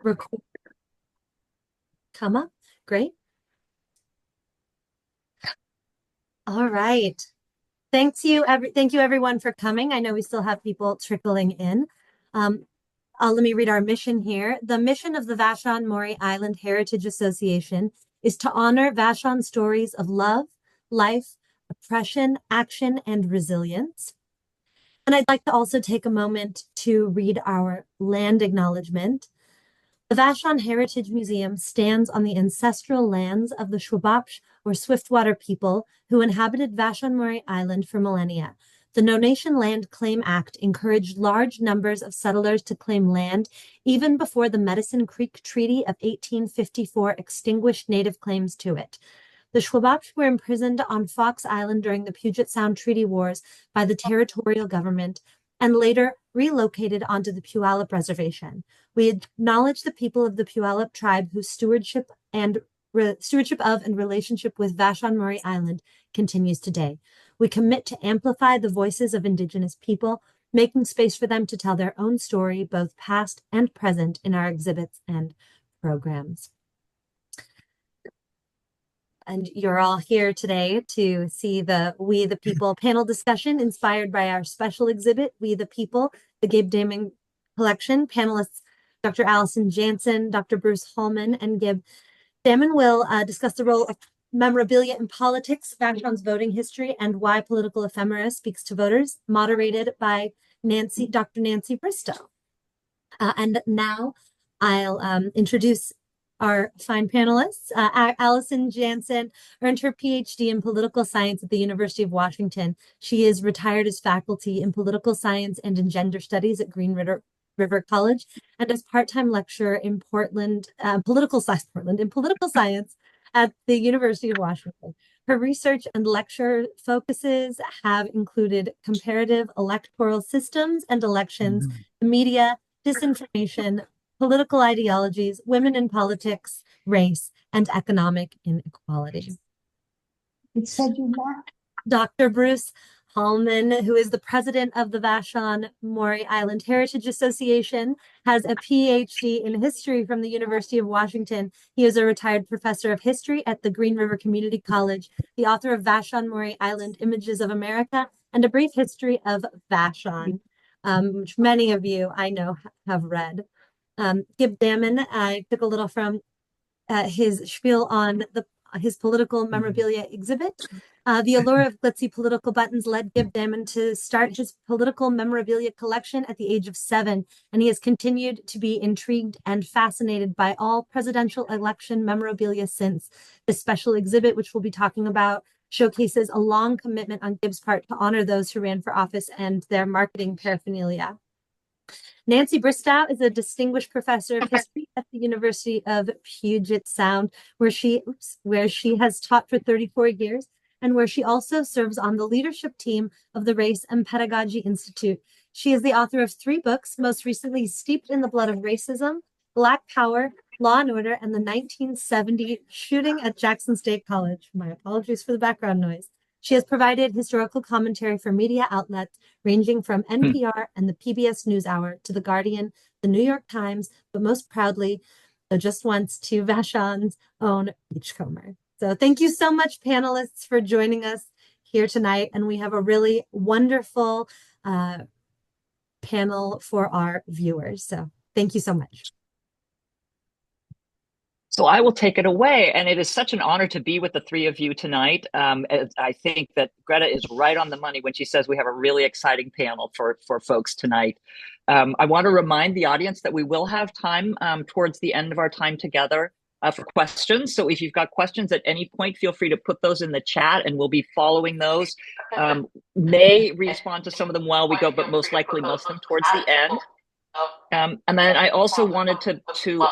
Record, come up. Great. All right. Thank you everyone for coming. I know we still have people trickling in. Um, Let me read our mission here. The mission of the Vashon Maury Island Heritage Association is to honor Vashon stories of love, life, oppression, action, and resilience. And I'd like to also take a moment to read our land acknowledgement. The Vashon Heritage Museum stands on the ancestral lands of the Shwabopsh or Swiftwater people who inhabited Vashon Maury Island for millennia. The No Nation Land Claim Act encouraged large numbers of settlers to claim land even before the Medicine Creek Treaty of 1854 extinguished native claims to it. The Shwabopsh were imprisoned on Fox Island during the Puget Sound Treaty Wars by the territorial government and later relocated onto the Puyallup Reservation. We acknowledge the people of the Puyallup tribe whose stewardship of and relationship with Vashon Maury Island continues today. We commit to amplify the voices of Indigenous people, making space for them to tell their own story, both past and present, in our exhibits and programs. And you're all here today to see the We the People panel discussion inspired by our special exhibit, We the People, the Gib Dammann Collection. Panelists Dr. Allison Jansen, Dr. Bruce Haulman, and Gib Dammann will discuss the role of memorabilia in politics, Vashon's voting history, and why political ephemera speaks to voters, moderated by Dr. Nancy Bristow. And now I'll introduce our fine panelists. Allison Jansen earned her PhD in political science at the University of Washington. She is retired as faculty in political science and in gender studies at Green River College, and as part-time lecturer in political science at the University of Washington. Her research and lecture focuses have included comparative electoral systems and elections, media, disinformation, political ideologies, women in politics, race, and economic inequality. It said you laughed. Dr. Bruce Haulman, who is the president of the Vashon Maury Island Heritage Association, has a PhD in history from the University of Washington. He is a retired professor of history at the Green River Community College, the author of Vashon Maury Island Images of America, and A Brief History of Vashon, which many of you I know have read. Gib Dammann, I took a little from his spiel on his political memorabilia exhibit. The allure of glitzy political buttons led Gib Dammann to start his political memorabilia collection at the age of 7, and he has continued to be intrigued and fascinated by all presidential election memorabilia since. This special exhibit, which we'll be talking about, showcases a long commitment on Gib's part to honor those who ran for office and their marketing paraphernalia. Nancy Bristow is a distinguished professor of history at the University of Puget Sound, where she has taught for 34 years, and where she also serves on the leadership team of the Race and Pedagogy Institute. She is the author of 3 books, most recently Steeped in the Blood of Racism, Black Power, Law and Order, and the 1970 shooting at Jackson State College. My apologies for the background noise. She has provided historical commentary for media outlets ranging from NPR and the PBS NewsHour to The Guardian, The New York Times, but most proudly, though just once, to Vashon's own Beachcomber. So thank you so much, panelists, for joining us here tonight. And we have a really wonderful panel for our viewers. So thank you so much. So I will take it away, and it is such an honor to be with the 3 of you tonight. I think that Greta is right on the money when she says we have a really exciting panel for folks tonight. I want to remind the audience that we will have time towards the end of our time together for questions. So if you've got questions at any point, feel free to put those in the chat, and we'll be following those. May respond to some of them while we go, but most likely most of them towards the end. And then I also wanted to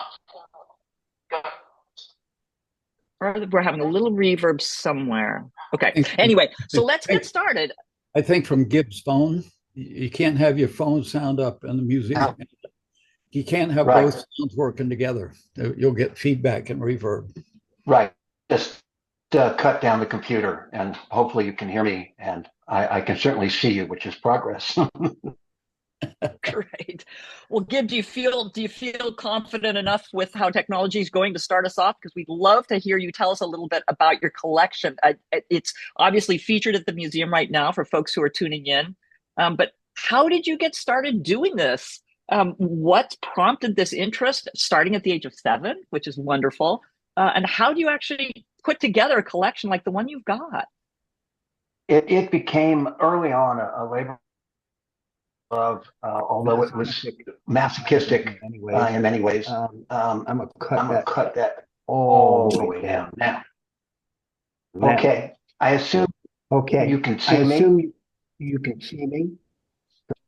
we're having a little reverb somewhere. Okay. Anyway, so let's get started. I think from Gib's phone, you can't have your phone sound up in the museum. You can't have both sounds working together. You'll get feedback and reverb. Right. Just cut down the computer, and hopefully you can hear me, and I can certainly see you, which is progress. Great. Well, Gib, do you feel confident enough with how technology is going to start us off? Because we'd love to hear you tell us a little bit about your collection. It's obviously featured at the museum right now for folks who are tuning in. But how did you get started doing this? What prompted this interest, starting at the age of 7, which is wonderful? And how do you actually put together a collection like the one you've got? It became early on a labor of, although it was masochistic in many ways. I'm gonna cut that all the way down now. Okay, I assume you can see me. You can see me,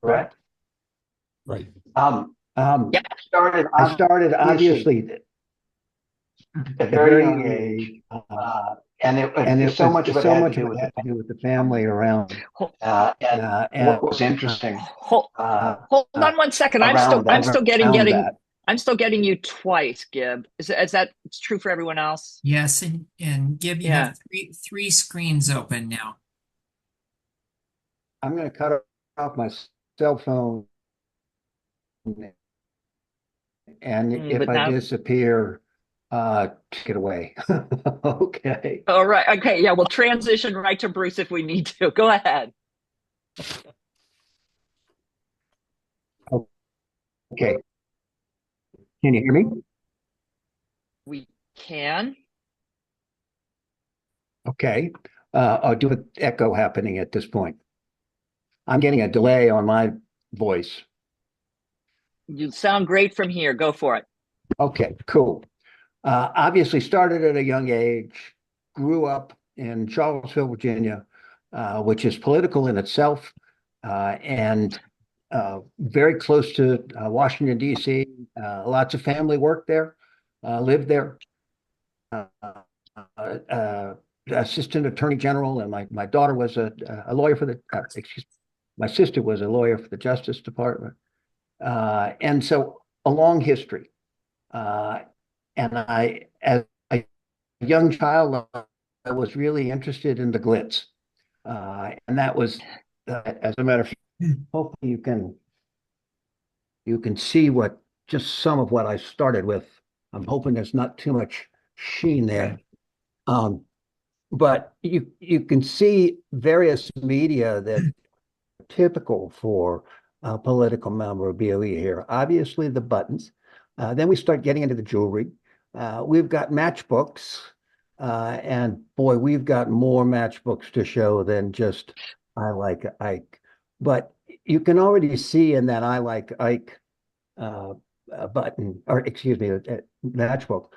Correct? Right. Yep. I started obviously at a very young age, and it so much of it had to do with the family around. And what was interesting, Hold on one second. I'm still getting you twice, Gib. Is that it's true for everyone else? Yes, and Gib, you have three screens open now. I'm going to cut off my cell phone, and if I disappear, take it away. Okay. All right. Okay. Yeah, we'll transition right to Bruce if we need to. Go ahead. Okay. Can you hear me? We can. Okay. I'll do an echo happening at this point. I'm getting a delay on my voice. You sound great from here. Go for it. Okay, cool. Obviously started at a young age, grew up in Charlottesville, Virginia, which is political in itself, and very close to Washington, D.C. Lots of family worked there, lived there. Assistant Attorney General, and my daughter was a lawyer for the, my sister was a lawyer for the Justice Department. And so a long history. And I, as a young child, I was really interested in the glitz. And that was, as a matter of fact, hopefully you can see just some of what I started with. I'm hoping there's not too much sheen there. But you can see various media that are typical for political memorabilia here. Obviously, the buttons. Then we start getting into the jewelry. We've got matchbooks, and boy, we've got more matchbooks to show than just I Like Ike. But you can already see in that I Like Ike button, or excuse me, matchbook,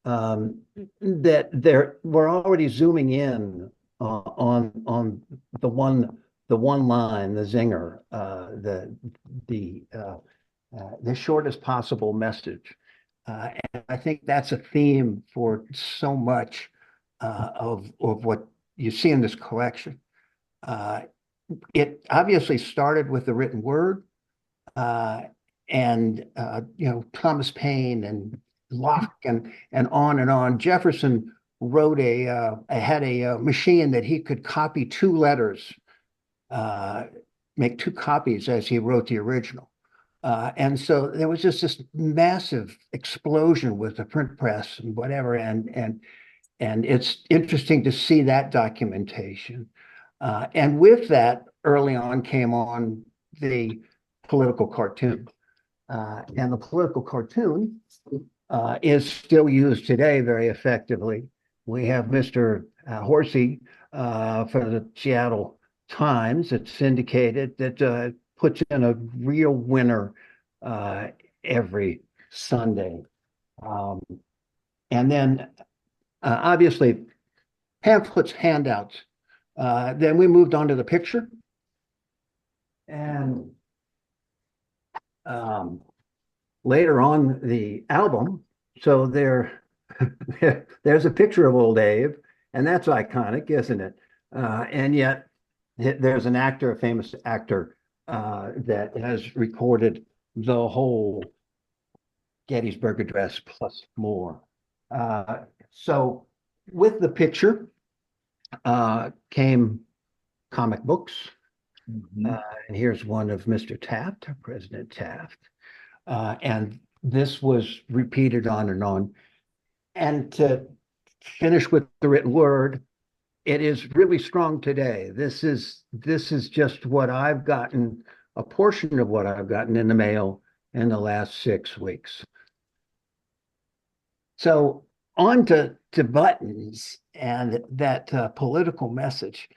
that we're already zooming in on the one line, the zinger, the shortest possible message. And I think that's a theme for so much of what you see in this collection. It obviously started with the written word, and Thomas Paine and Locke and on and on. Jefferson wrote had a machine that he could copy 2 letters, make 2 copies as he wrote the original. And so there was just this massive explosion with the print press and whatever. And it's interesting to see that documentation. And with that, early on came on the political cartoon. And the political cartoon is still used today very effectively. We have Mr. Horsey for the Seattle Times. It's syndicated, that puts in a real winner every Sunday. And then obviously pamphlets, handouts. Then we moved on to the picture. And later on the album, so there's a picture of old Abe, and that's iconic, isn't it? And yet there's an actor, a famous actor, that has recorded the whole Gettysburg Address plus more. So with the picture came comic books, And here's one of Mr. Taft, President Taft. And this was repeated on and on. And to finish with the written word, it is really strong today. This is just what I've gotten, a portion of what I've gotten in the mail in the last 6 weeks. So on to buttons and that political message.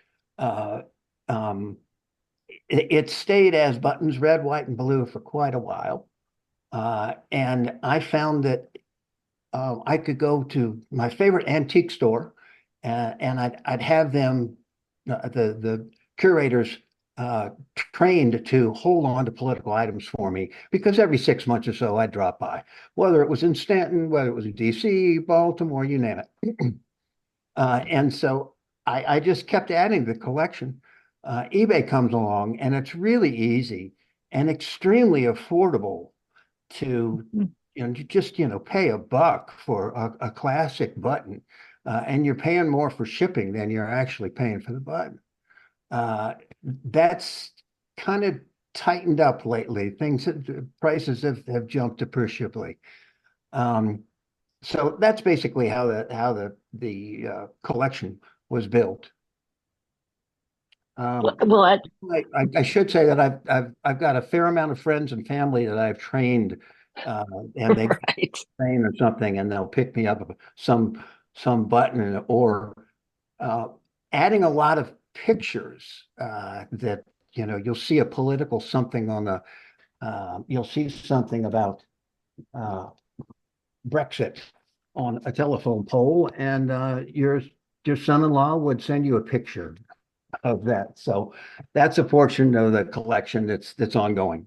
It stayed as buttons, red, white, and blue for quite a while. And I found that I could go to my favorite antique store and I'd have them, the curators, trained to hold on to political items for me, because every 6 months or so I'd drop by, whether it was in Stanton, whether it was in DC, Baltimore, you name it. And so I just kept adding to the collection. eBay comes along and it's really easy and extremely affordable to just pay $1 for a classic button, and you're paying more for shipping than you're actually paying for the button. That's kind of tightened up lately. Prices have jumped appreciably. So that's basically how the collection was built. I should say that I've got a fair amount of friends and family that I've trained, and they train or something, and they'll pick me up some button, or adding a lot of pictures that you'll see a political something on you'll see something about Brexit on a telephone pole, and your son-in-law would send you a picture of that. So that's a portion of the collection that's ongoing.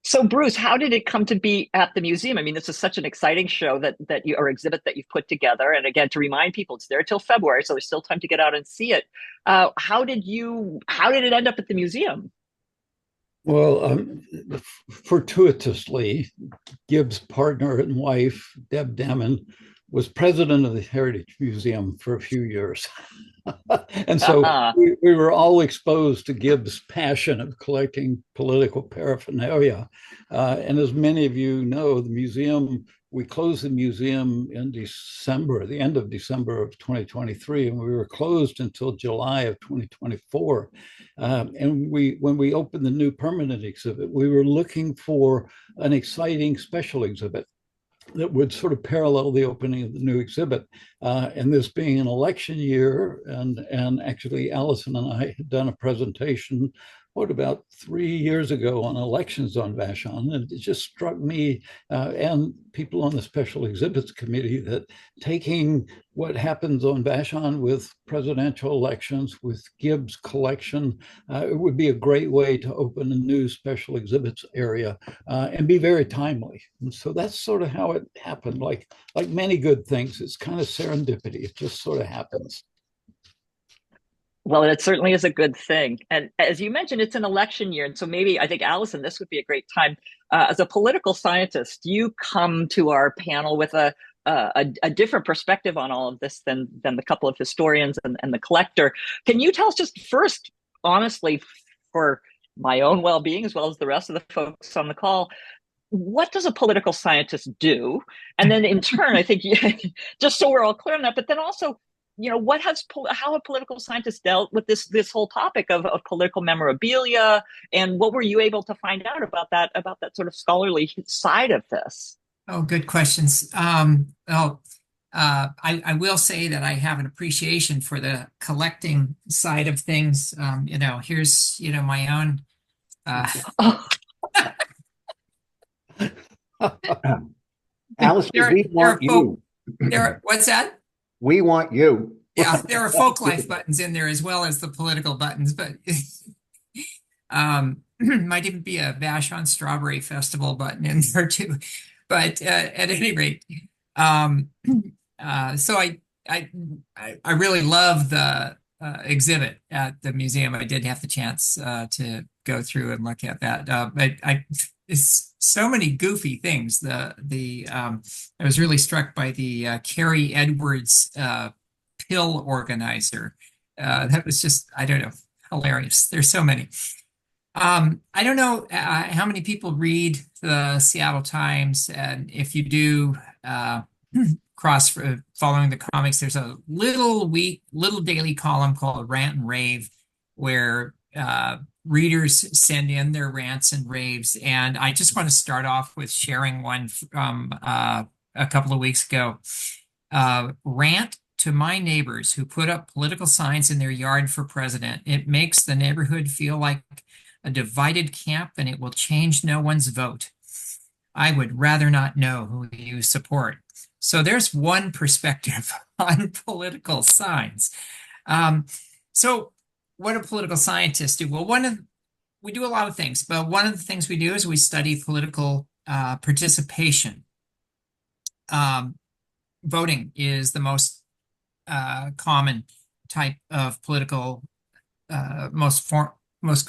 So Bruce, how did it come to be at the museum? I mean, this is such an exciting show that you, or exhibit that you've put together. And again, to remind people, it's there till February, so there's still time to get out and see it. How did it end up at the museum? Well, fortuitously, Gib's partner and wife, Gib Dammann, was president of the Heritage Museum for a few years. And so we were all exposed to Gib's passion of collecting political paraphernalia. And as many of you know, we closed the museum in December, the end of December of 2023, and we were closed until July of 2024. And when we opened the new permanent exhibit, we were looking for an exciting special exhibit that would sort of parallel the opening of the new exhibit. And this being an election year, and actually Allison and I had done a presentation, about 3 years ago, on elections on Vashon, and it just struck me and people on the Special Exhibits Committee that taking what happens on Vashon with presidential elections, with Gib's collection, it would be a great way to open a new special exhibits area and be very timely. And so that's sort of how it happened. Like many good things, it's kind of serendipity. It just sort of happens. Well, it certainly is a good thing. And as you mentioned, it's an election year. And so maybe, I think, Allison, this would be a great time. As a political scientist, you come to our panel with a different perspective on all of this than the couple of historians and the collector. Can you tell us just first, honestly, for my own well-being, as well as the rest of the folks on the call, what does a political scientist do? And then in turn, I think, just so we're all clear on that, but then also, how have political scientists dealt with this whole topic of political memorabilia, and what were you able to find out about that sort of scholarly side of this? Oh, good questions. I will say that I have an appreciation for the collecting side of things. Here's my own. Allison, we want you. What's that? We want you. Yeah, there are folk life buttons in there as well as the political buttons, but might even be a Vashon Strawberry Festival button in there too. But at any rate, so I really love the exhibit at the museum. I did have the chance to go through and look at that. But it's so many goofy things. I was really struck by the Carrie Edwards pill organizer. That was just, I don't know, hilarious. There's so many. I don't know how many people read the Seattle Times, and if you do, following the comics, there's a little daily column called Rant and Rave, where readers send in their rants and raves. And I just want to start off with sharing one from a couple of weeks ago. Rant to my neighbors who put up political signs in their yard for president. It makes the neighborhood feel like a divided camp, and it will change no one's vote. I would rather not know who you support. So there's one perspective on political signs. So what do political scientists do? Well, we do a lot of things, but one of the things we do is we study political participation. Voting is the most common type of political, most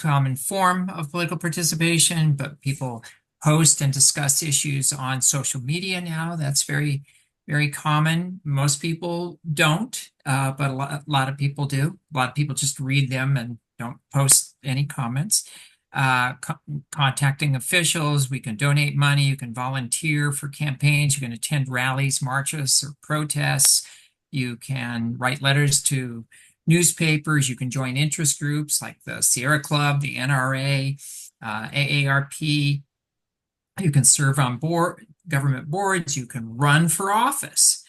common form of political participation, but people post and discuss issues on social media now. That's very, very common. Most people don't, but a lot of people do. A lot of people just read them and don't post any comments. Contacting officials, we can donate money, you can volunteer for campaigns, you can attend rallies, marches, or protests. You can write letters to newspapers, you can join interest groups like the Sierra Club, the NRA, AARP. You can serve on government boards, you can run for office.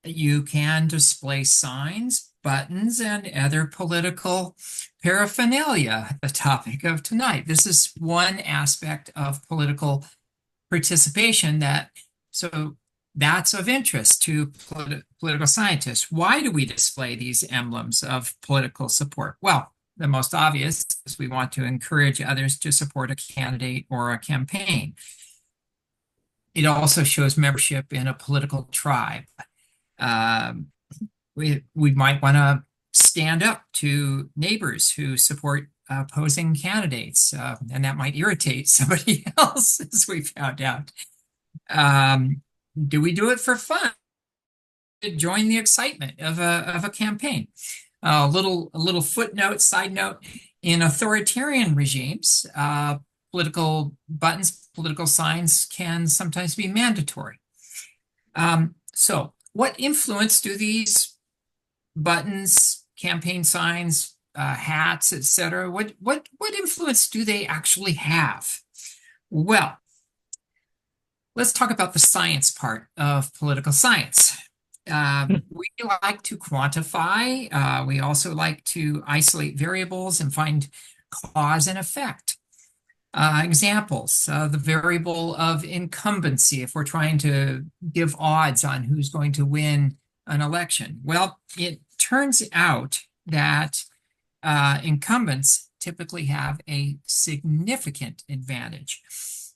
You can display signs, buttons, and other political paraphernalia, the topic of tonight. This is one aspect of political participation that's of interest to political scientists. Why do we display these emblems of political support? Well, the most obvious is we want to encourage others to support a candidate or a campaign. It also shows membership in a political tribe. We might want to stand up to neighbors who support opposing candidates, and that might irritate somebody else, as we found out. Do we do it for fun? To join the excitement of a campaign? A little footnote, side note: in authoritarian regimes, political buttons, political signs can sometimes be mandatory. So, what influence do these buttons, campaign signs, hats, etc.? What influence do they actually have? Well, let's talk about the science part of political science. We like to quantify. We also like to isolate variables and find cause and effect. Examples, the variable of incumbency, if we're trying to give odds on who's going to win an election. Well, it turns out that incumbents typically have a significant advantage.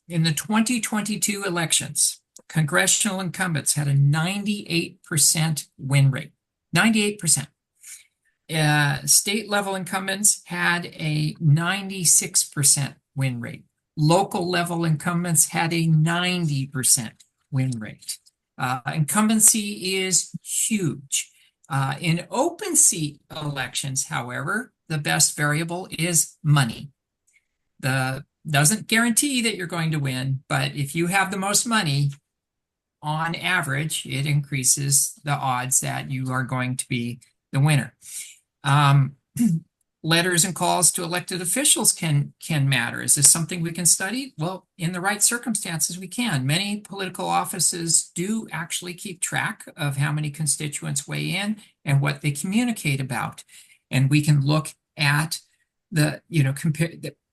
In the 2022 elections, congressional incumbents had a 98% win rate. 98%. State level incumbents had a 96% win rate. Local level incumbents had a 90% win rate. Incumbency is huge. In open seat elections, however, the best variable is money. Doesn't guarantee that you're going to win, but if you have the most money, on average, it increases the odds that you are going to be the winner. Letters and calls to elected officials can matter. Is this something we can study? Well, in the right circumstances, we can. Many political offices do actually keep track of how many constituents weigh in and what they communicate about. And we can look at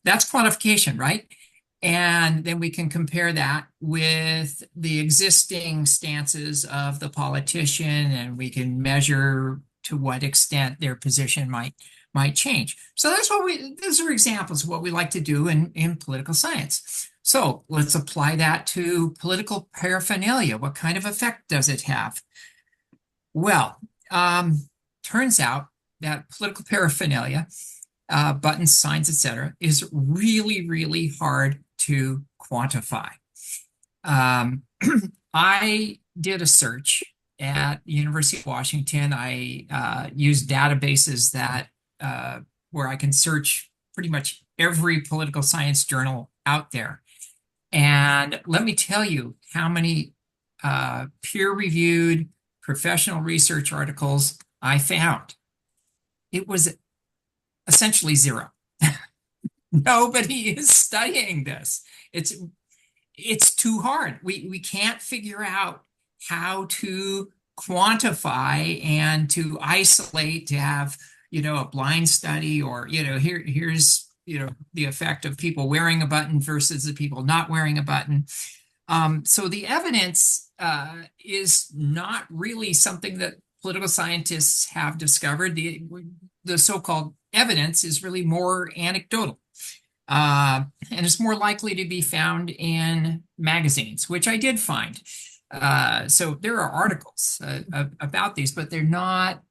that's quantification, right? And then we can compare that with the existing stances of the politician, and we can measure to what extent their position might change. So those are examples of what we like to do in political science. So let's apply that to political paraphernalia. What kind of effect does it have? Well, turns out that political paraphernalia, buttons, signs, etc., is really, really hard to quantify. I did a search at the University of Washington. I used databases that where I can search pretty much every political science journal out there. And let me tell you how many peer-reviewed professional research articles I found. It was essentially zero. Nobody is studying this. It's too hard. We can't figure out how to quantify and to isolate, to have, a blind study, or, here's, the effect of people wearing a button versus the people not wearing a button. So the evidence is not really something that political scientists have discovered. The so-called evidence is really more anecdotal. And it's more likely to be found in magazines, which I did find. So there are articles about these, but they're not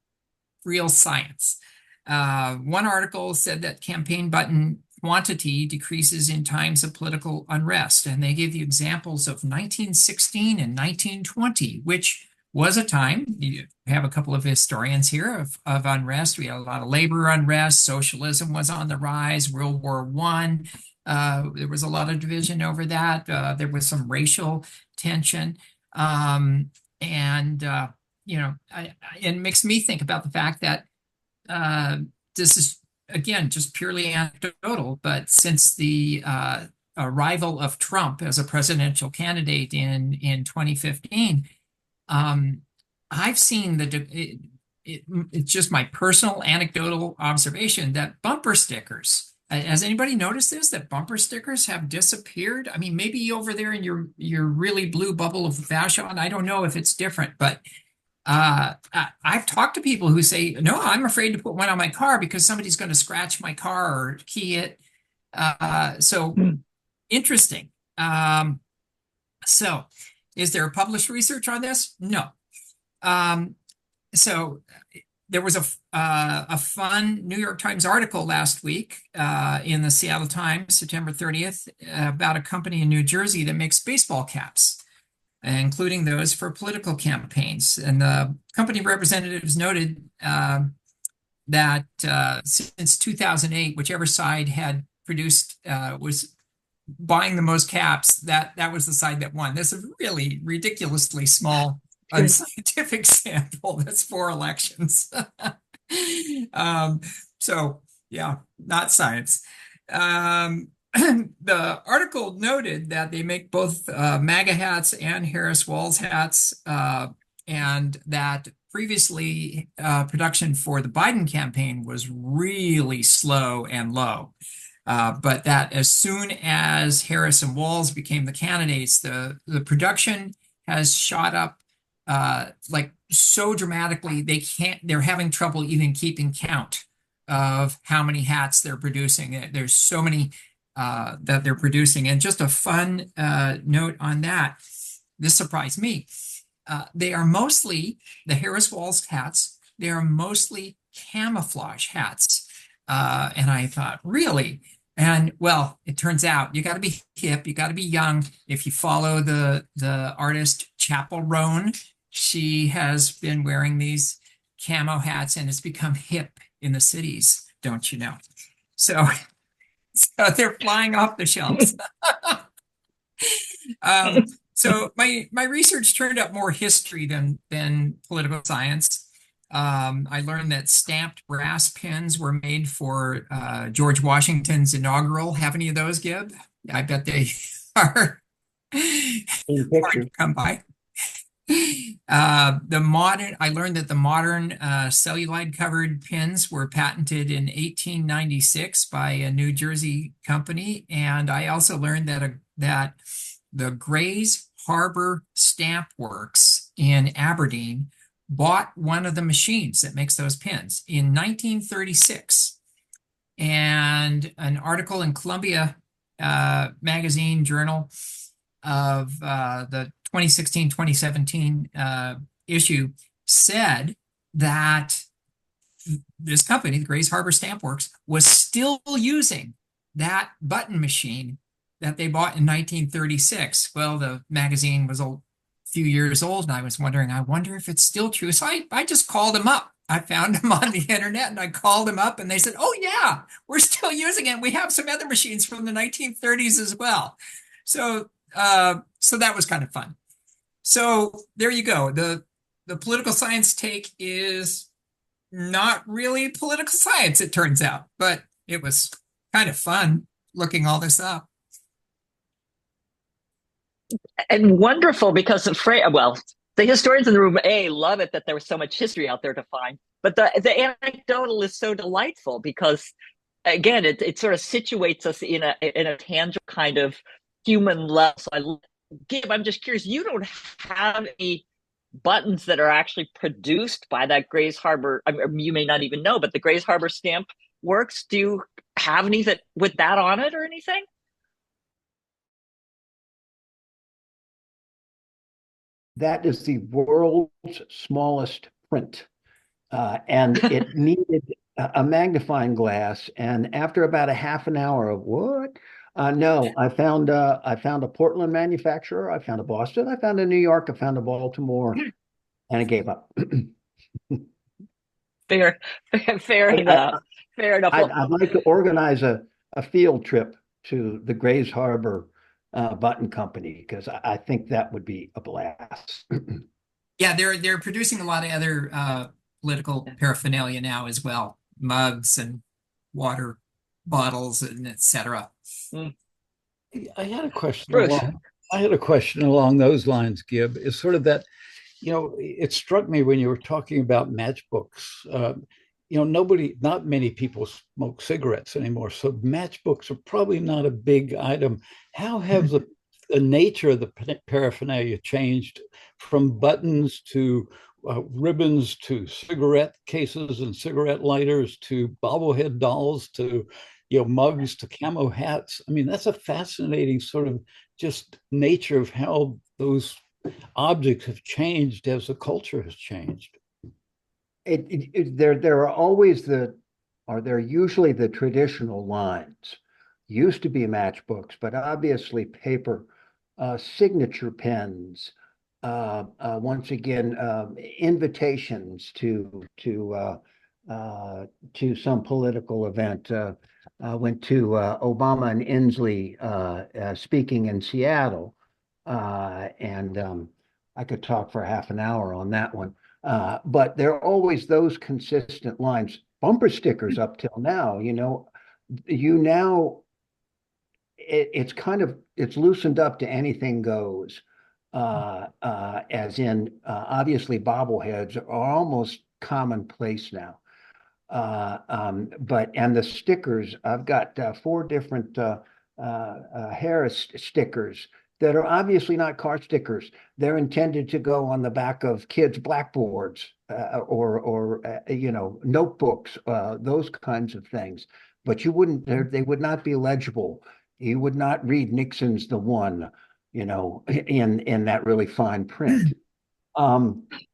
real science. One article said that campaign button quantity decreases in times of political unrest, and they gave you examples of 1916 and 1920, which was a time, you have a couple of historians here, of unrest. We had a lot of labor unrest. Socialism was on the rise. World War I, there was a lot of division over that. There was some racial tension. It makes me think about the fact that this is, again, just purely anecdotal, but since the arrival of Trump as a presidential candidate in 2015, I've seen it's just my personal anecdotal observation that bumper stickers, has anybody noticed this, that bumper stickers have disappeared? I mean, maybe over there in your really blue bubble of Vashon, I don't know if it's different, but I've talked to people who say, no, I'm afraid to put one on my car because somebody's going to scratch my car or key it. Interesting. So is there published research on this? No. So there was a fun New York Times article last week in the Seattle Times, September 30th, about a company in New Jersey that makes baseball caps, including those for political campaigns. And the company representatives noted that since 2008, whichever side had produced, was buying the most caps, that was the side that won. This is a really ridiculously small unscientific sample. That's 4 elections. So yeah, not science. The article noted that they make both MAGA hats and Harris Walls hats, and that previously production for the Biden campaign was really slow and low. But that as soon as Harris and Walls became the candidates, the production has shot up like so dramatically, they're having trouble even keeping count of how many hats they're producing. There's so many that they're producing. And just a fun note on that, this surprised me. They are mostly, the Harris Walls hats, they are mostly camouflage hats. And I thought, really? And well, it turns out you got to be hip, you got to be young. If you follow the artist Chapel Roan, she has been wearing these camo hats and it's become hip in the cities, don't you know? So they're flying off the shelves. So my research turned up more history than political science. I learned that stamped brass pins were made for George Washington's inaugural. Have any of those, Gib? I bet they are hard to come by. I learned that the modern cellulite covered pins were patented in 1896 by a New Jersey company. And I also learned that the Grays Harbor Stamp Works in Aberdeen bought one of the machines that makes those pins in 1936. And an article in Columbia Magazine Journal of the 2016-2017 issue said that this company, the Grays Harbor Stamp Works, was still using that button machine that they bought in 1936. Well, the magazine was a few years old, and I was wondering, I wonder if it's still true. So I just called them up. I found them on the internet and I called them up and they said, "Oh yeah, we're still using it. We have some other machines from the 1930s as well." So so that was kind of fun. So there you go. The political science take is not really political science, it turns out, but it was kind of fun looking all this up. And wonderful because well, the historians in the room love it that there was so much history out there to find, but the anecdotal is so delightful because again it sort of situates us in a tangible kind of human level. So Gib, I'm just curious, you don't have any buttons that are actually produced by that Grays Harbor, I mean, you may not even know, but the Grays Harbor stamp works. Do you have any that with that on it or anything? That is the world's smallest print. And it needed a magnifying glass. And after about a half an hour of what? No, I found a Portland manufacturer, I found a Boston, I found a New York, I found a Baltimore, and I gave up. Fair enough. Fair enough. I'd like to organize a field trip to the Grays Harbor button company because I think that would be a blast. Yeah, they're producing a lot of other political paraphernalia now as well, mugs and water bottles and etc. I had a question Bruce. along those lines, Gib. Is sort of that, it struck me when you were talking about matchbooks. Not many people smoke cigarettes anymore, so matchbooks are probably not a big item. How have the nature of the paraphernalia changed from buttons to ribbons to cigarette cases and cigarette lighters to bobblehead dolls to mugs to camo hats? I mean, that's a fascinating sort of just nature of how those objects have changed as the culture has changed. There are usually the traditional lines. Used to be matchbooks, but obviously paper, signature pens, once again, invitations to some political event. Went to Obama and Inslee speaking in Seattle, and I could talk for half an hour on that one. But there are always those consistent lines. Bumper stickers up till now, it's loosened up to anything goes. As in, obviously bobbleheads are almost commonplace now. And the stickers, I've got 4 different Harris stickers that are obviously not car stickers. They're intended to go on the back of kids' blackboards or notebooks, those kinds of things. But they would not be legible. You would not read Nixon's the one, in that really fine print. Biden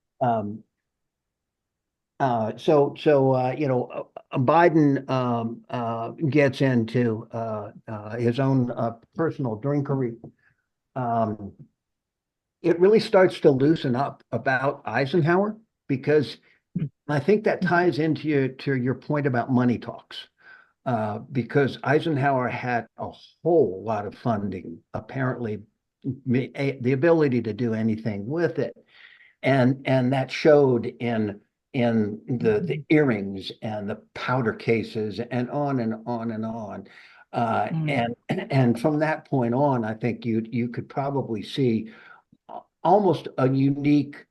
gets into his own personal drinkery. It really starts to loosen up about Eisenhower because I think that ties into your point about money talks. Because Eisenhower had a whole lot of funding, apparently the ability to do anything with it, and that showed in the earrings and the powder cases and on and on and on. And from that point on, I think you could probably see almost a unique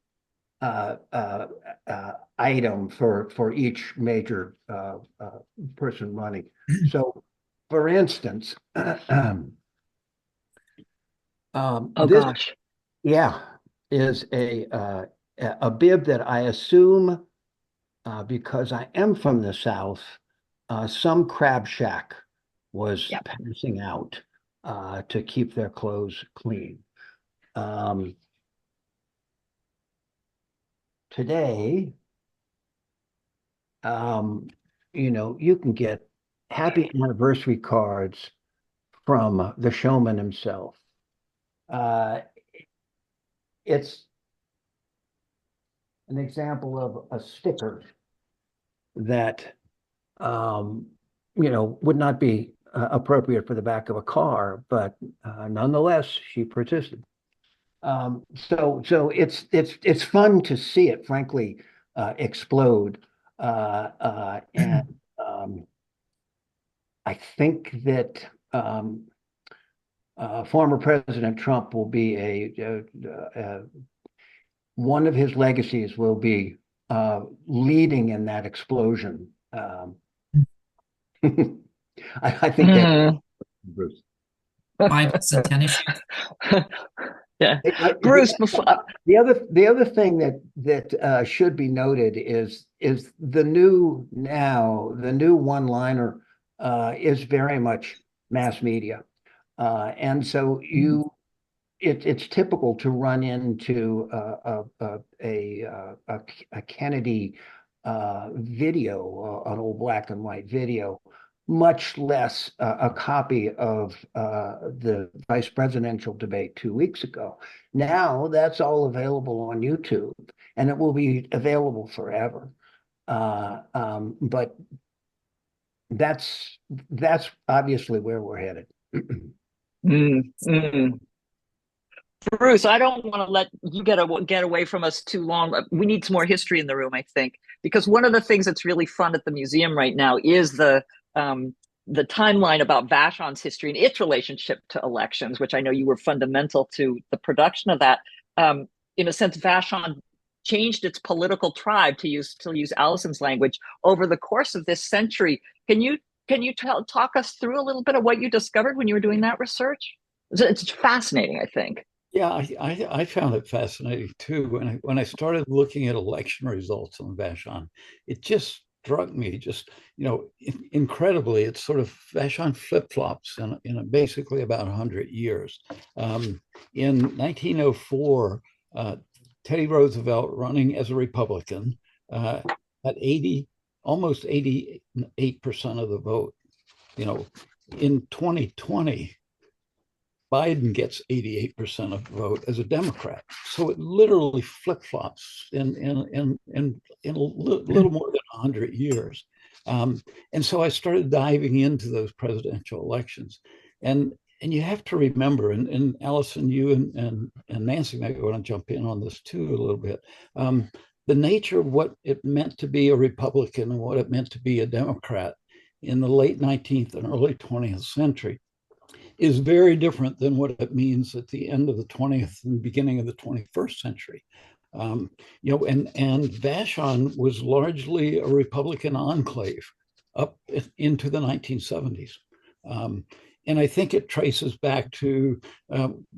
item for each major person running. So, for instance, Gosh, yeah, is a bib that I assume, because I am from the South, some crab shack was passing out to keep their clothes clean. Today, you can get happy anniversary cards from the showman himself. It's an example of a sticker that would not be appropriate for the back of a car, but nonetheless, she persisted. So it's fun to see it, frankly, explode. And I think that former President Trump will be one of his legacies will be leading in that explosion. I think that Bruce. Bibles and tennis shoes. Yeah, Bruce. The other thing that should be noted is the new one-liner is very much mass media, and so it's typical to run into a Kennedy video, an old black and white video, much less a copy of the vice presidential debate 2 weeks ago. Now that's all available on YouTube, and it will be available forever. But that's obviously where we're headed. Bruce, I don't want to let you get away from us too long. We need some more history in the room, I think, because one of the things that's really fun at the museum right now is the timeline about Vashon's history and its relationship to elections, which I know you were fundamental to the production of that. In a sense, Vashon changed its political tribe, to use Allison's language, over the course of this century. Can you talk us through a little bit of what you discovered when you were doing that research? It's fascinating, I think. Yeah, I found it fascinating too. When I started looking at election results on Vashon, it just struck me incredibly. It's sort of Vashon flip-flops in basically about 100 years. In 1904, Teddy Roosevelt, running as a Republican, at almost 88% of the vote. In 2020, Biden gets 88% of the vote as a Democrat. So it literally flip-flops in a little more than 100 years. And so I started diving into those presidential elections. And you have to remember, and Allison, you and Nancy might want to jump in on this too a little bit, the nature of what it meant to be a Republican and what it meant to be a Democrat in the late 19th and early 20th century is very different than what it means at the end of the 20th and beginning of the 21st century. And Vashon was largely a Republican enclave up into the 1970s. And I think it traces back to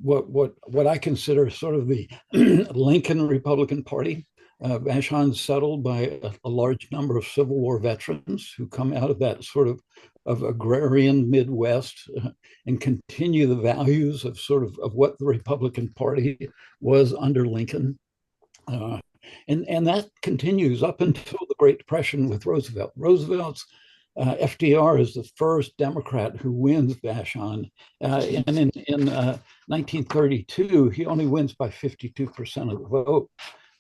what I consider sort of the Lincoln Republican Party. Vashon settled by a large number of Civil War veterans who come out of that sort of agrarian Midwest and continue the values of what the Republican Party was under Lincoln. And that continues up until the Great Depression with Roosevelt. Roosevelt's FDR is the first Democrat who wins Vashon. And in 1932, he only wins by 52% of the vote.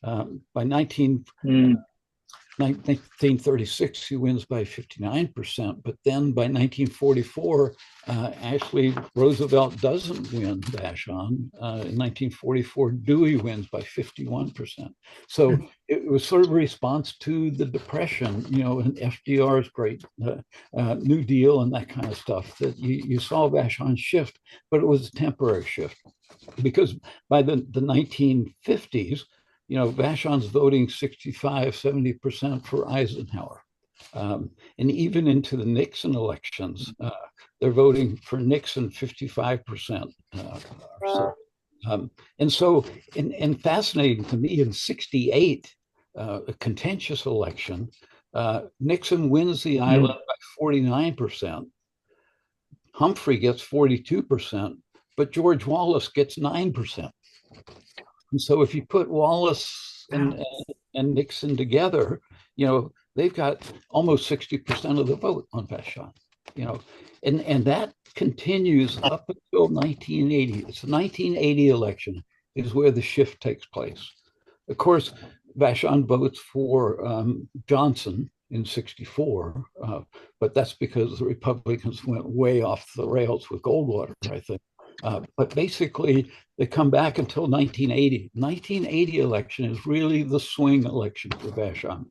By 1936, he wins by 59%, but then by 1944, actually Roosevelt doesn't win Vashon. In 1944, Dewey wins by 51%. So it was sort of a response to the Depression, and FDR's great New Deal and that kind of stuff, that you saw Vashon shift, but it was a temporary shift, because by the 1950s, Vashon's voting 65-70% for Eisenhower. And even into the Nixon elections, they're voting for Nixon 55%. And fascinating to me, in 68, a contentious election, Nixon wins the island by 49%. Humphrey gets 42%, but George Wallace gets 9%. And so if you put Wallace and Nixon together, they've got almost 60% of the vote on Vashon, and that continues up until 1980. It's the 1980 election is where the shift takes place. Of course, Vashon votes for Johnson, in 64. But that's because the Republicans went way off the rails with Goldwater, I think. But basically, they come back until 1980. 1980 election is really the swing election for Vashon.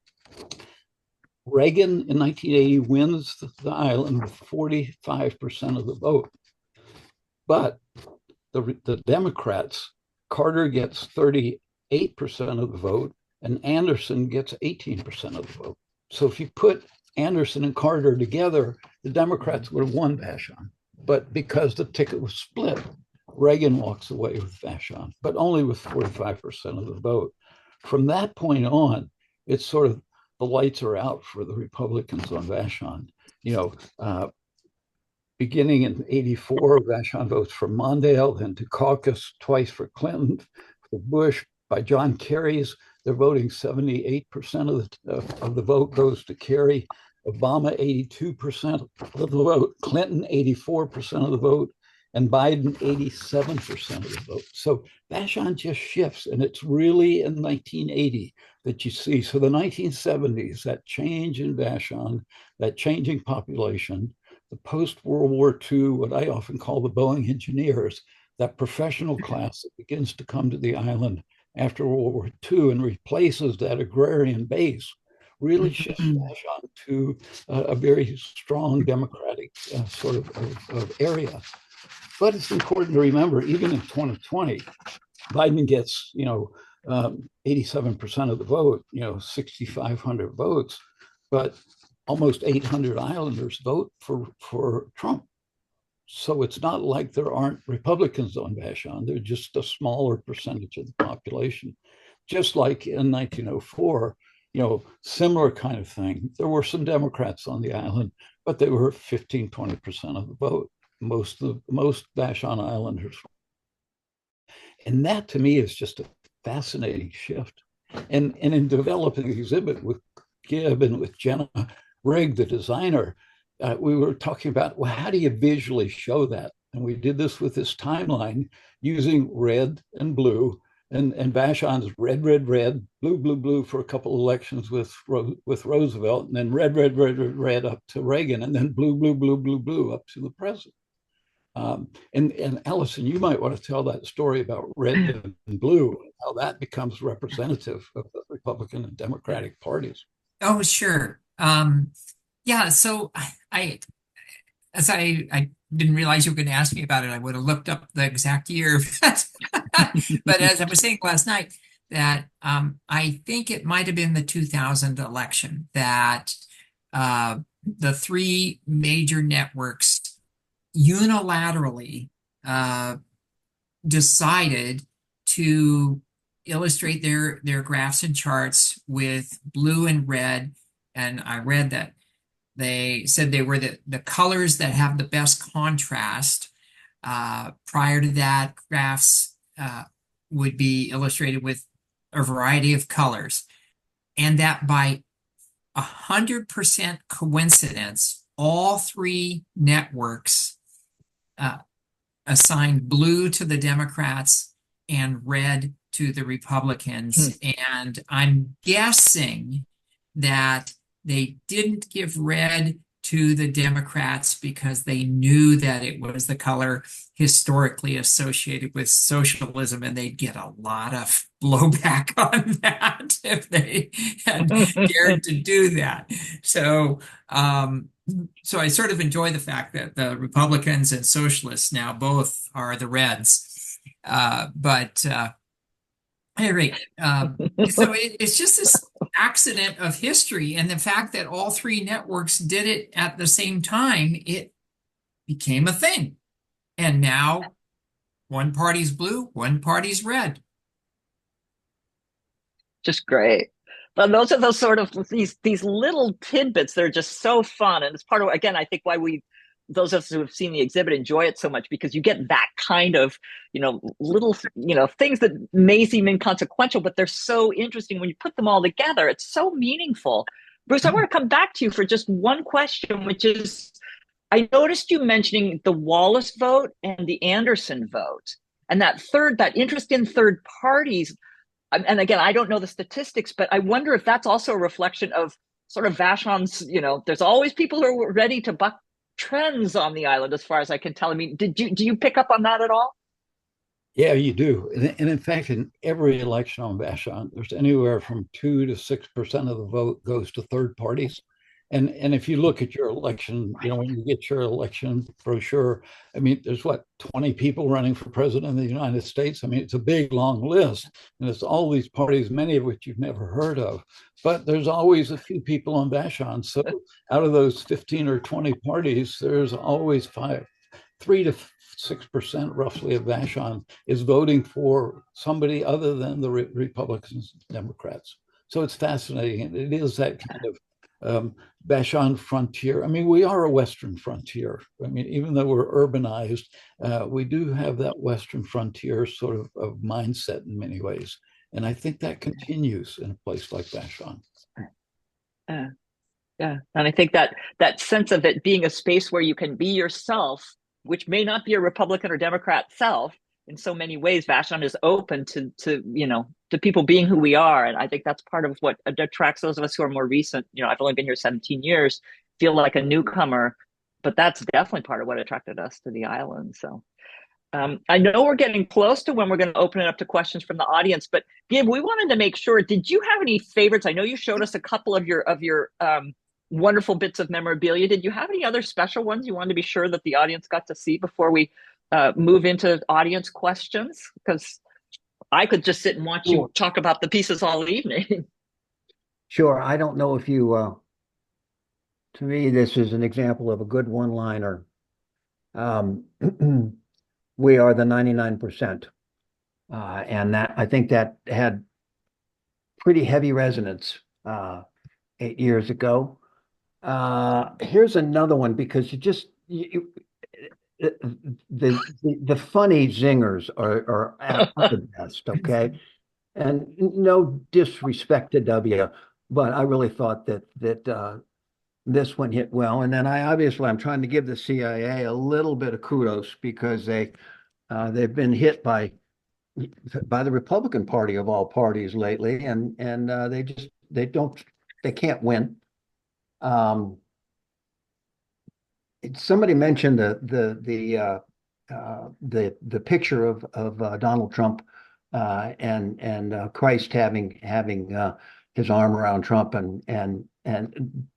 Reagan in 1980 wins the island with 45% of the vote. But the Democrats, Carter gets 38% of the vote, and Anderson gets 18% of the vote. So if you put Anderson and Carter together, the Democrats would have won Vashon. But because the ticket was split, Reagan walks away with Vashon, but only with 45% of the vote. From that point on, it's sort of the lights are out for the Republicans on Vashon. Beginning in 84, Vashon votes for Mondale, then Dukakis, twice for Clinton, for Bush. By John Kerry's, they're voting 78% of the vote goes to Kerry. Obama, 82% of the vote. Clinton, 84% of the vote. And Biden, 87% of the vote. So Vashon just shifts, and it's really in 1980 that you see. So the 1970s, that change in Vashon, that changing population, the post-World War II, what I often call the Boeing engineers, that professional class that begins to come to the island after World War II and replaces that agrarian base, really shifts Vashon to a very strong democratic sort of area. But it's important to remember, even in 2020, Biden gets, 87% of the vote, 6,500 votes, but almost 800 Islanders vote for Trump. So it's not like there aren't Republicans on Vashon. They're just a smaller percentage of the population. Just like in 1904, similar kind of thing. There were some Democrats on the island, but they were 15, 20% of the vote. Most Vashon Islanders. And that to me is just a fascinating shift. And in developing the exhibit with Gib and with Jenna Rigg, the designer, we were talking about, well, how do you visually show that? And we did this with this timeline using red and blue, and Vashon's red, red, red, blue, blue, blue for a couple of elections with Roosevelt, and then red, red, red, red, red up to Reagan, and then blue, blue, blue, blue, blue up to the president. And Allison, you might want to tell that story about red and blue, how that becomes representative of the Republican and Democratic parties. Oh, sure. Yeah, so I didn't realize you were going to ask me about it. I would have looked up the exact year. But as I was saying last night, that I think it might have been the 2000 election that the three major networks unilaterally decided to illustrate their graphs and charts with blue and red. And I read that they said they were the colors that have the best contrast. Prior to that, graphs would be illustrated with a variety of colors. And that by 100% coincidence, all three networks assigned blue to the Democrats and red to the Republicans. And I'm guessing that they didn't give red to the Democrats because they knew that it was the color historically associated with socialism, and they'd get a lot of blowback on that if they had dared to do that. So I sort of enjoy the fact that the Republicans and socialists now both are the Reds. But anyway, so it's just this accident of history, and the fact that all three networks did it at the same time, it became a thing. And now one party's blue, one party's red. Just great. But those are those sort of these little tidbits that are just so fun. And it's part of, again, I think why those of us who have seen the exhibit enjoy it so much, because you get that kind of, little, things that may seem inconsequential, but they're so interesting when you put them all together. It's so meaningful. Bruce, I want to come back to you for just one question, which is, I noticed you mentioning the Wallace vote and the Anderson vote, and that interest in third parties. And again, I don't know the statistics, but I wonder if that's also a reflection of sort of Vashon's, there's always people who are ready to buck trends on the island, as far as I can tell. I mean, do you pick up on that at all? Yeah, you do. And in fact, in every election on Vashon, there's anywhere from 2 to 6% of the vote goes to third parties. And if you look at your election, when you get your election brochure, I mean, there's 20 people running for president of the United States. I mean, it's a big, long list. And it's all these parties, many of which you've never heard of. But there's always a few people on Vashon. So out of those 15 or 20 parties, there's always 3 to 6% roughly of Vashon is voting for somebody other than the Republicans and Democrats. So it's fascinating. It is that kind of Vashon frontier. I mean, we are a Western frontier. I mean, even though we're urbanized, we do have that Western frontier sort of mindset in many ways. And I think that continues in a place like Vashon. Yeah. And I think that sense of it being a space where you can be yourself, which may not be a Republican or Democrat self, in so many ways, Vashon is open to people being who we are. And I think that's part of what attracts those of us who are more recent. I've only been here 17 years, feel like a newcomer, but that's definitely part of what attracted us to the island. So I know we're getting close to when we're going to open it up to questions from the audience, but Gib, we wanted to make sure, did you have any favorites? I know you showed us a couple of your wonderful bits of memorabilia. Did you have any other special ones you wanted to be sure that the audience got to see before we move into audience questions? Because I could just sit and watch you talk about the pieces all evening. Sure. I don't know if you, to me, this is an example of a good one-liner. We are the 99%. And that, I think that had pretty heavy resonance 8 years ago. Here's another one, because the funny zingers are at the best, okay? And no disrespect to W, but I really thought that this one hit well. And then I'm trying to give the CIA a little bit of kudos, because they've been hit by the Republican Party of all parties lately, and they can't win. Somebody mentioned the picture of Donald Trump and Christ having his arm around Trump, and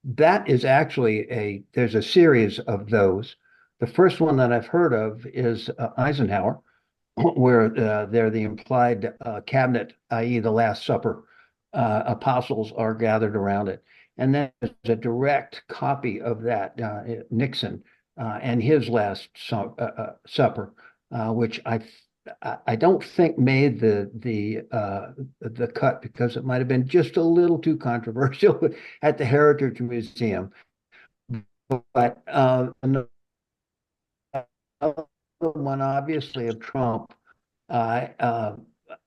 that is actually there's a series of those. The first one that I've heard of is Eisenhower, where they're the implied cabinet, i.e. the Last Supper. Apostles are gathered around it. And then there's a direct copy of that, Nixon and his Last Supper, which I don't think made the cut, because it might have been just a little too controversial at the Heritage Museum. But another one, obviously, of Trump,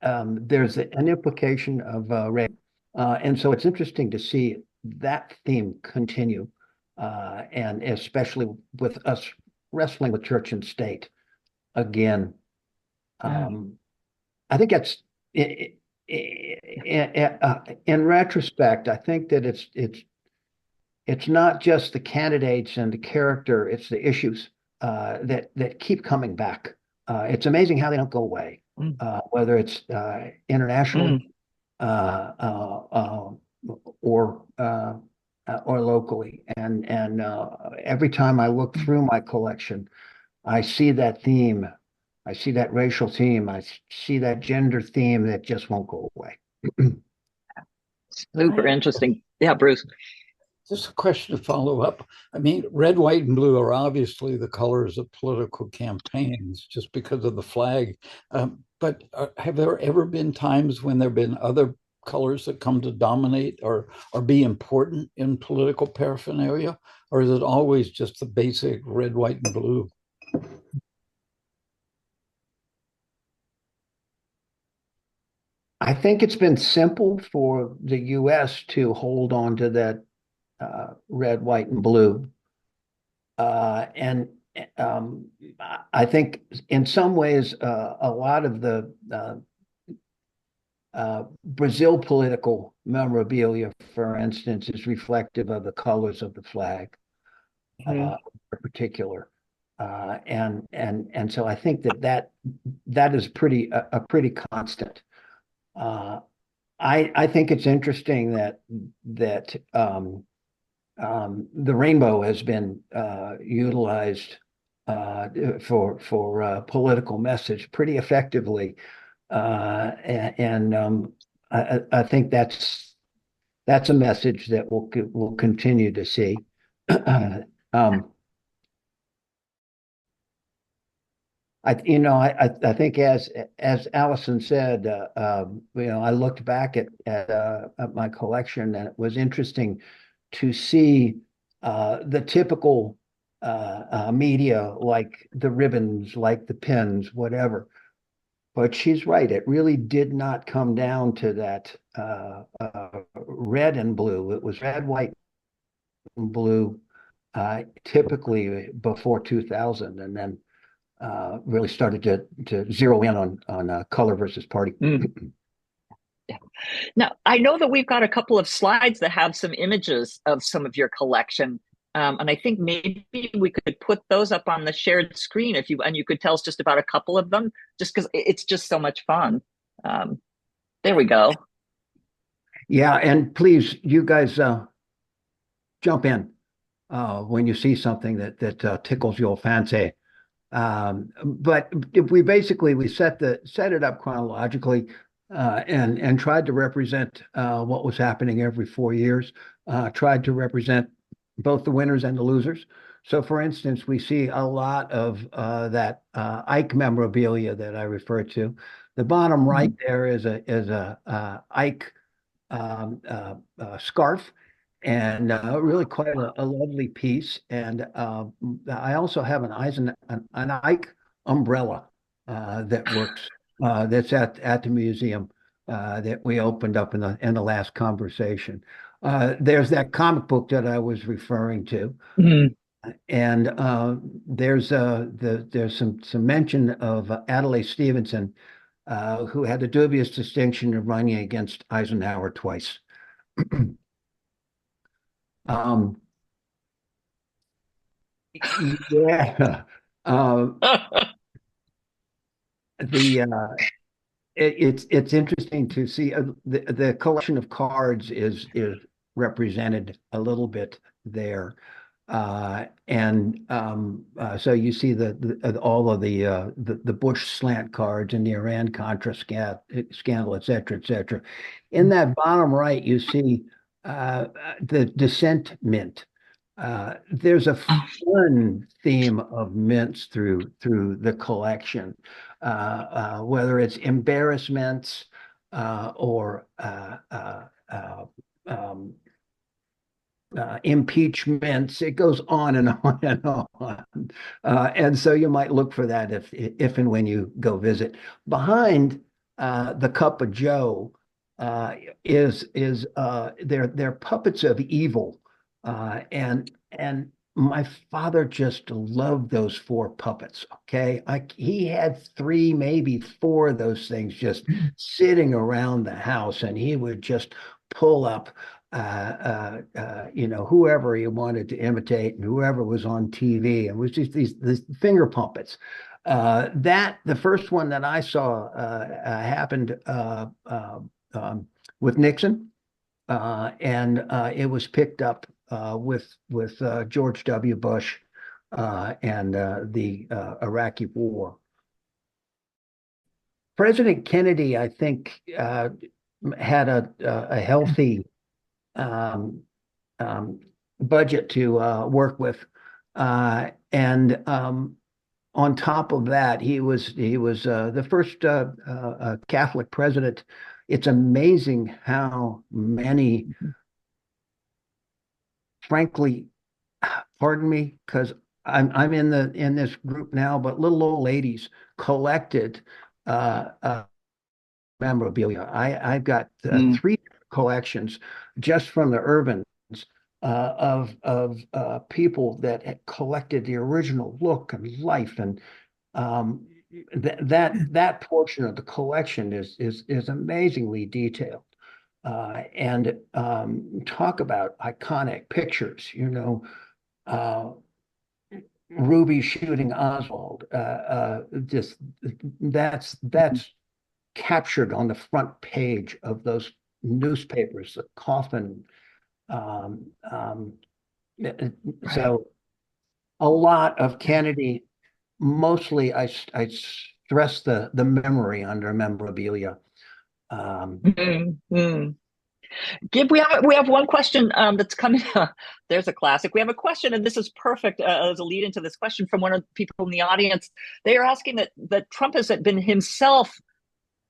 there's an implication of rape. And so it's interesting to see that theme continue, and especially with us wrestling with church and state again. I think that's in retrospect, I think that it's not just the candidates and the character, it's the issues that keep coming back. It's amazing how they don't go away, whether it's internationally or locally. And every time I look through my collection, I see that theme. I see that racial theme. I see that gender theme that just won't go away. Super interesting. Yeah, Bruce. Just a question to follow up. I mean, red, white, and blue are obviously the colors of political campaigns just because of the flag. But have there ever been times when there have been other colors that come to dominate or be important in political paraphernalia? Or is it always just the basic red, white, and blue? I think it's been simple for the U.S. to hold on to that red, white, and blue. And I think in some ways, a lot of the Brazil political memorabilia, for instance, is reflective of the colors of the flag, in particular. And so I think that is a pretty constant. I think it's interesting that the rainbow has been utilized for political message pretty effectively, and I think that's a message that we'll continue to see. I think as Allison said, I looked back at my collection, and it was interesting to see the typical media, like the ribbons, like the pins, whatever. But she's right; it really did not come down to that red and blue. It was red, white, and blue, typically before 2000, and then really started to zero in on color versus party. Yeah. Now, I know that we've got a couple of slides that have some images of some of your collection. And I think maybe we could put those up on the shared screen and you could tell us just about a couple of them, just because it's just so much fun. There we go. Yeah, and please, you guys jump in when you see something that tickles your fancy. But if we set it up chronologically, and tried to represent what was happening every 4 years, tried to represent both the winners and the losers. So, for instance, we see a lot of that Ike memorabilia that I referred to. The bottom right there is a Ike scarf, and really quite a lovely piece. And I also have an Ike umbrella that works. That's at the museum that we opened up in the last conversation. There's that comic book that I was referring to, and there's some mention of Adlai Stevenson, who had the dubious distinction of running against Eisenhower twice. Yeah. It's interesting to see the collection of cards is represented a little bit there, and so you see all of the Bush slant cards and the Iran-Contra scandal, et cetera, et cetera. In that bottom right, you see the Dissent mint. There's a fun theme of mints through the collection, whether it's embarrassments or impeachments. It goes on and on and on, and so you might look for that if and when you go visit. Behind the Cup of Joe is they're puppets of evil. And my father just loved those 4 puppets. Okay, he had 3, maybe 4 of those things just sitting around the house, and he would just pull up, whoever he wanted to imitate and whoever was on TV, and it was just these finger puppets. The first one that I saw happened with Nixon, and it was picked up with George W. Bush and the Iraqi War. President Kennedy, I think, had a healthy budget to work with, and on top of that, he was the first Catholic president. It's amazing how many, frankly, pardon me, because I'm in this group now, but little old ladies collected memorabilia. I've got 3 collections just from the urbans of people that had collected the original look and life, and that portion of the collection is amazingly detailed. And talk about iconic pictures, Ruby shooting Oswald. Just that's captured on the front page of those newspapers, the Coffin. So a lot of Kennedy. Mostly, I stress the memory under memorabilia. Gib, we have one question that's coming. There's a classic. We have a question, and this is perfect as a lead into this question from one of the people in the audience. They are asking that Trump has been himself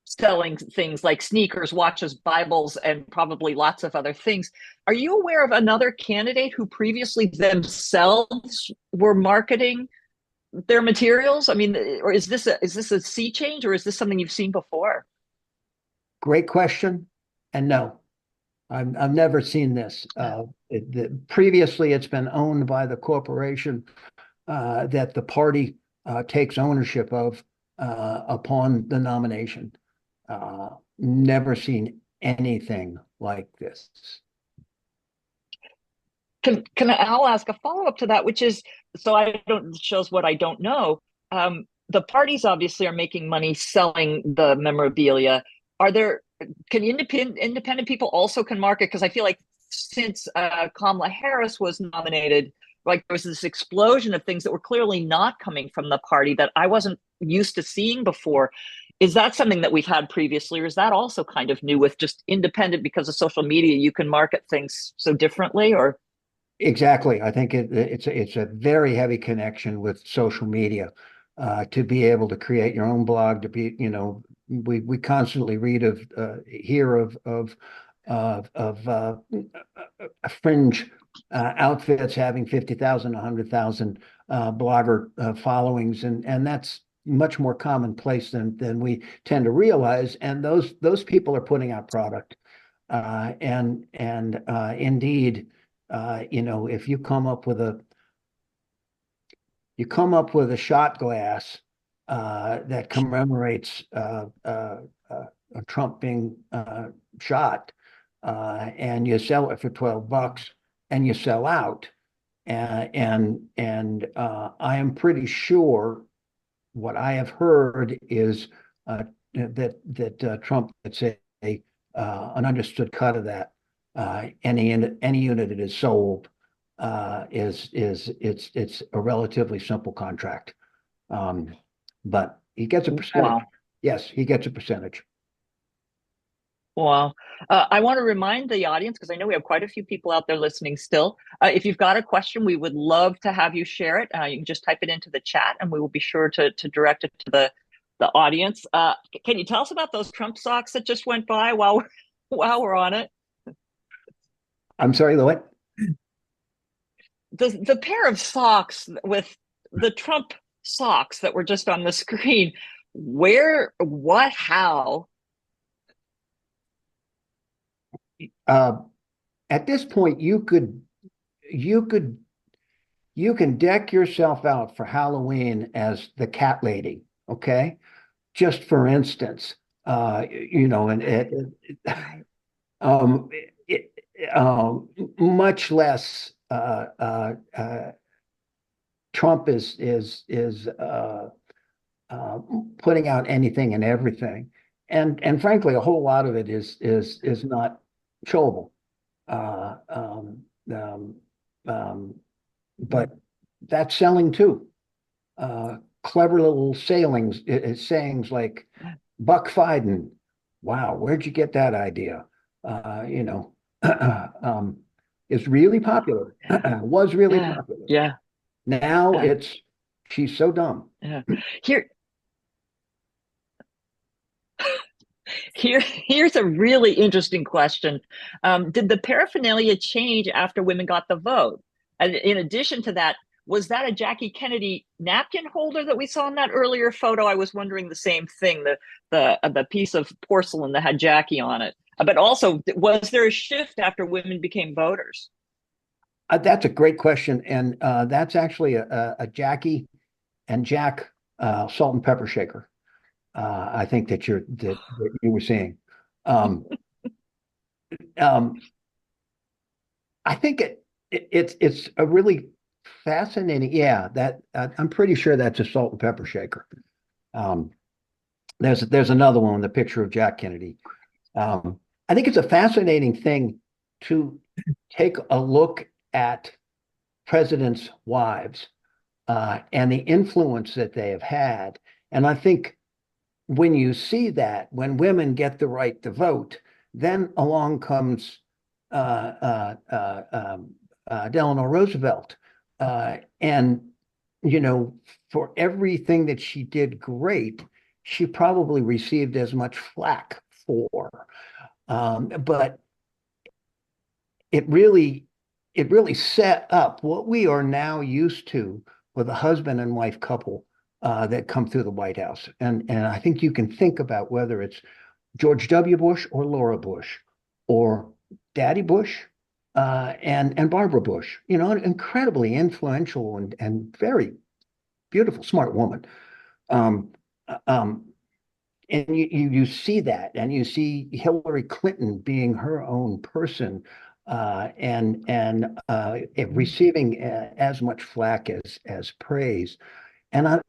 selling things like sneakers, watches, Bibles, and probably lots of other things. Are you aware of another candidate who previously themselves were marketing their materials? I mean, or is this a sea change, or is this something you've seen before? Great question, and no, I've never seen this. Previously, it's been owned by the corporation that the party takes ownership of upon the nomination. Never seen anything like this. I'll ask a follow-up to that, which is, shows what I don't know. The parties obviously are making money selling the memorabilia. Can independent people also can market? Because I feel like since Kamala Harris was nominated, like there was this explosion of things that were clearly not coming from the party that I wasn't used to seeing before. Is that something that we've had previously, or is that also kind of new with just independent, because of social media, you can market things so differently? Or exactly, I think it's a very heavy connection with social media to be able to create your own blog. To be, we constantly hear of fringe outfits having 50,000, 100,000 blogger followings, and that's much more commonplace than we tend to realize. And those people are putting out product, and indeed, if you come up with a shot glass that commemorates Trump being shot, and you sell it for $12 and you sell out, and I am pretty sure what I have heard is that Trump gets an understood cut of that. Any unit that is sold it's a relatively simple contract, but he gets a percentage. Wow. Yes, he gets a percentage. Wow. I want to remind the audience, because I know we have quite a few people out there listening still. If you've got a question, we would love to have you share it. You can just type it into the chat, and we will be sure to direct it to the audience. Can you tell us about those Trump socks that just went by while we're on it? I'm sorry, the what? The pair of socks with the Trump socks that were just on the screen. Where, what, how? At this point, you can deck yourself out for Halloween as the cat lady, okay? Just for instance, much less Trump is putting out anything and everything, and frankly, a whole lot of it is not showable. But that's selling too. Clever little sayings like Buck Fiden. Wow, where'd you get that idea? Is really popular. Was really popular. Yeah. Now she's so dumb. Yeah. Here's a really interesting question. Did the paraphernalia change after women got the vote? And in addition to that, was that a Jackie Kennedy napkin holder that we saw in that earlier photo? I was wondering the same thing, the piece of porcelain that had Jackie on it. But also, was there a shift after women became voters? That's a great question. And that's actually a Jackie and Jack salt and pepper shaker. I think that that you were seeing. Um, um, I think it's a really fascinating. Yeah, that I'm pretty sure that's a salt and pepper shaker. Um, there's another one, the picture of Jack Kennedy. I think it's a fascinating thing to take a look at presidents' wives and the influence that they have had. And I think when you see that, when women get the right to vote, then along comes Delano Roosevelt. And, you know, for everything that she did great, she probably received as much flack for. But it really set up what we are now used to with a husband and wife couple that come through the White House. And I think you can think about whether it's George W. Bush or Laura Bush or Daddy Bush and Barbara Bush, you know, an incredibly influential and very beautiful, smart woman. Um, um, and you see that, and you see Hillary Clinton being her own person, and receiving as much flack as praise. And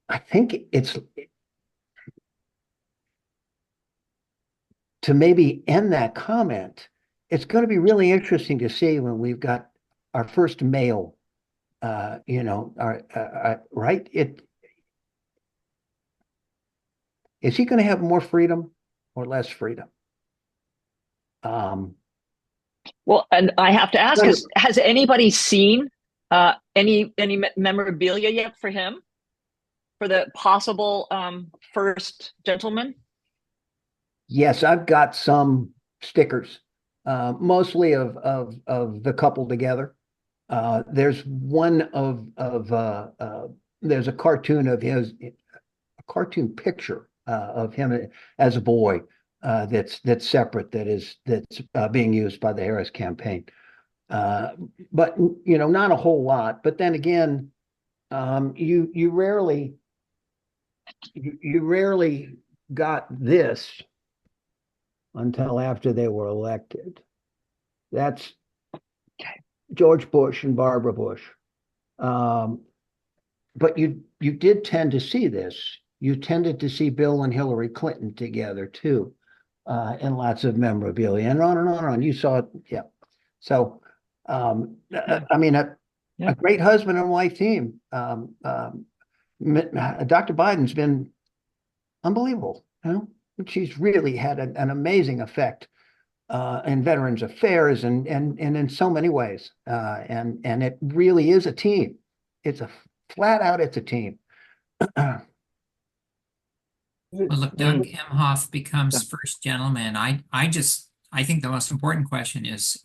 I think it's to maybe end that comment. It's going to be really interesting to see when we've got our first male, you know, right? Is he going to have more freedom or less freedom? Well, and I have to ask, has anybody seen any memorabilia yet for him, for the possible first gentleman? Yes, I've got some stickers, mostly of the couple together. There's one there's a cartoon of his, a cartoon picture of him as a boy that's separate, that's being used by the Harris campaign. But you know, not a whole lot. But then again, you rarely got this until after they were elected. That's George Bush and Barbara Bush. But you did tend to see this. You tended to see Bill and Hillary Clinton together too, in lots of memorabilia, and on and on and on. You saw it, yeah. So, I mean, a great husband and wife team. Dr. Biden's been unbelievable. You know, she's really had an amazing effect in Veterans Affairs and in so many ways. And it really is a team. It's a flat out, it's a team. Well, if Doug Emhoff becomes first gentleman, I think the most important question is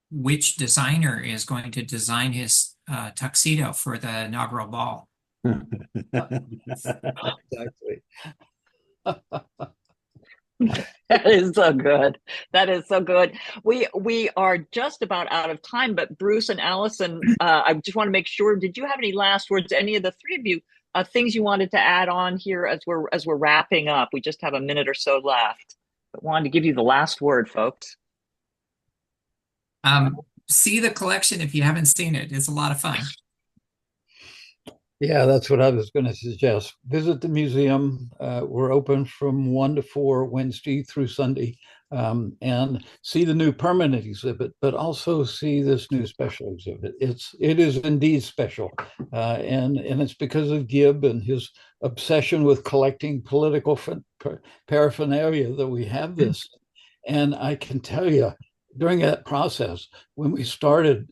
which designer is going to design his tuxedo for the inaugural ball? Exactly. That is so good. That is so good. We are just about out of time, but Bruce and Allison, I just want to make sure, did you have any last words? Any of the three of you, things you wanted to add on here as we're wrapping up? We just have a minute or so left, but wanted to give you the last word, folks. See the collection if you haven't seen it. It's a lot of fun. Yeah, that's what I was going to suggest. Visit the museum. We're open from 1 to 4 Wednesday through Sunday, and see the new permanent exhibit, but also see this new special exhibit. It is indeed special, and it's because of Gib and his obsession with collecting political paraphernalia that we have this. And I can tell you, during that process, when we started,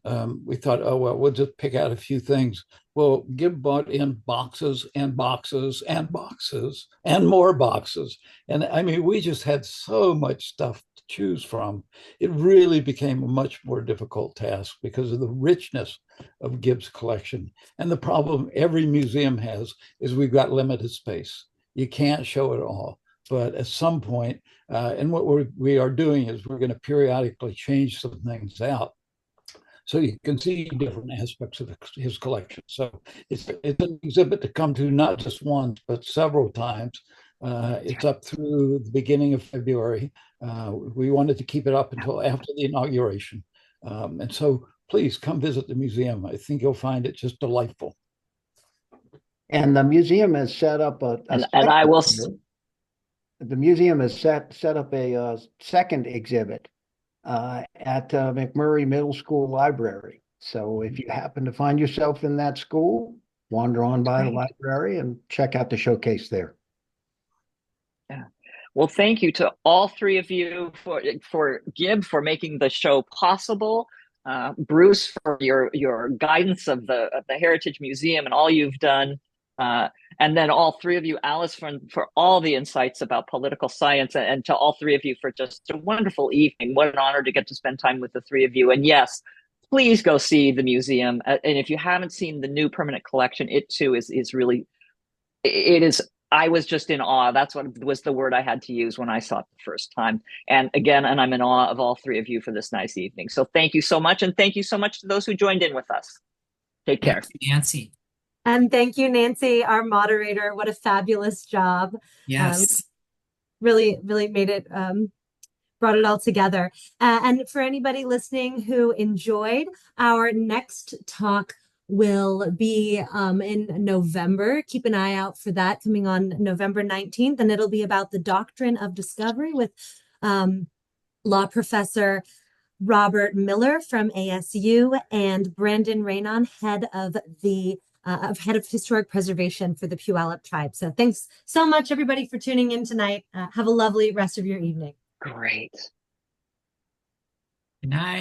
we thought, oh, well, we'll just pick out a few things. Well, Gib bought in boxes and boxes and boxes and more boxes. And I mean, we just had so much stuff to choose from. It really became a much more difficult task because of the richness of Gib's collection. And the problem every museum has is we've got limited space. You can't show it all. But at some point, and what we are doing is we're going to periodically change some things out. so you can see different aspects of his collection. So it's an exhibit to come to not just once, but several times. It's up through the beginning of February. We wanted to keep it up until after the inauguration. And so please come visit the museum. I think you'll find it just delightful. And the museum has set up and I will. The museum has set up a second exhibit at McMurray Middle School Library. So if you happen to find yourself in that school, wander on by the library and check out the showcase there. Yeah. Well, thank you to all three of you, for Gib for making the show possible, Bruce for your guidance of the Heritage Museum and all you've done, and then all three of you, Alice, for all the insights about political science, and to all three of you for just a wonderful evening. What an honor to get to spend time with the three of you. And yes, please go see the museum. And if you haven't seen the new permanent collection, it too is really, it is. I was just in awe. That's what was the word I had to use when I saw it the first time. And again, and I'm in awe of all three of you for this nice evening. So thank you so much. And thank you so much to those who joined in with us. Take care. Thank you, Nancy. And thank you, Nancy, our moderator. What a fabulous job. Yes. Really made it, brought it all together. And for anybody listening who enjoyed, our next talk will be in November. Keep an eye out for that, coming on November 19th. And it'll be about the doctrine of discovery with law professor Robert Miller from ASU and Brandon Raynon, head of historic preservation for the Puyallup tribe. So thanks so much, everybody, for tuning in tonight. Have a lovely rest of your evening. Great. Good night.